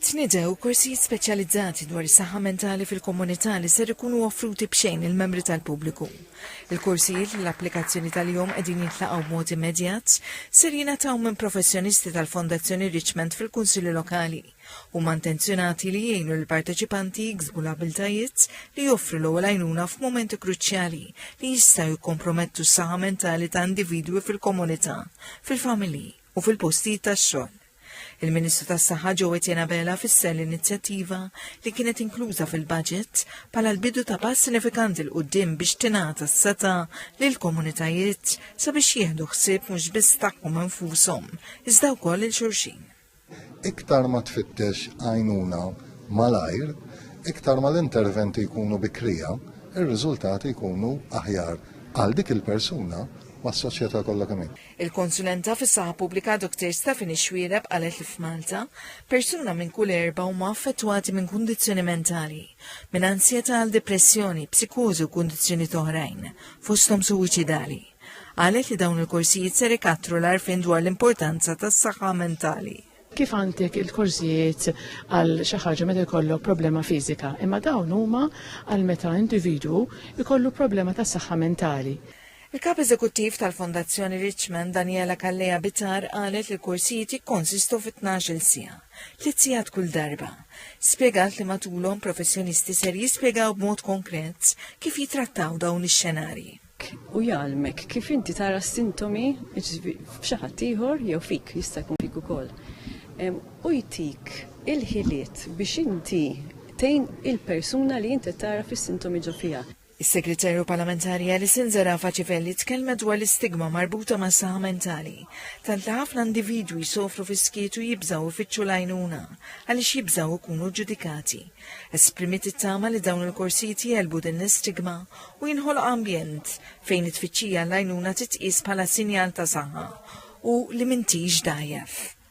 Tnidew korsijiet speċjalizzati dwar is-saħħa mentali fil-komunità li ser ikunu offruti b'xejn il-membri tal-pubbliku. Il-korsijiet li l-applikazzjoni tal-jum qegħdin jintlaqgħu b'mod immedjat ser jingħataw minn professjonisti tal-Fondazzjoni Richmond fil-Kunsilli Lokali u intenzjonati li jgħinu l-parteċipanti jiksbu l-abiltajiet li joffru l-ewwel għajnuna f'momenti kruċjali li jistgħu jikkompromettu s-saħħa mentali ta' individwi fil-komunità, fil-familji u fil-postijiet tax-xogħol. Il-Ministru tas-Saħħa Joe Etienne Bella fissel l-inizjattiva li kienet inkluża fil-budget bħala l-bidu ta' pass sinifikanti l qudiem biex tingħata s-seta lil komunitajiet sabiex jieħdu ħsieb mhux biss tagħhom infushom, iżda wkoll il xulxin. Iktar ma tfittex għajnuna malajr, iktar ma l-interventi jkunu bikrija, ir-riżultati jkunu aħjar għal dik il-persuna mas-soċjetà kollha kemm. Il-konsulenta fis-saħħa pubblika Dr. Stephanie Xwiereb qalet li f'Malta persuna minn kull 4 huma affettwati minn kundizzjoni mentali, minn ansjetà għal depressjoni, psikożi u kundizzjoni oħrajn, fosthom suwiċidali. Qalet li dawn il-korsijiet ser ikattru l-għarfien dwar l-importanza tas-saħħa mentali. Kif għandek il-korsijiet għal xi ħaġa meta jkollok problema fiżika, imma dawn huma għal meta individwu jkollu problema tas-saħħa mentali. Il-kap eżekuttiv tal-Fondazzjoni Richmond Daniela Kalleja Bitar qalet li l-korsijiet jikkonsistu fi 12 siegħa, 3 sigħat kull darba. Spjegat li matulhom professjonisti ser jispjegaw b'mod konkret kif jitrattaw dawn ix-xenarji. U jgħalmek kif inti tara sintomi f'xi ħadd ieħor jew fik jista' jkun fik ukoll. U jtik il-ħiliet biex inti tgħin il-persuna li inti tara fis-sintomi ġo fiha. Is-Segretarju Parlamentari Alison Zarafa Ċivelli tkellmet dwar l-istigma marbuta ma' saħħa mentali. Tant li ħafna individwi jsofru fi-skietu jibżgħu ifittxu l-għajnuna għaliex jibżgħu jkunu ġudikati. Esprimiet it-tama li dawn il-korsijiet jelbu din l-istigma u jinħolq ambjent fejn it-tfittxija l-għajnuna titqies bħala sinjal ta' saħħa u li m'intix dgħajjef.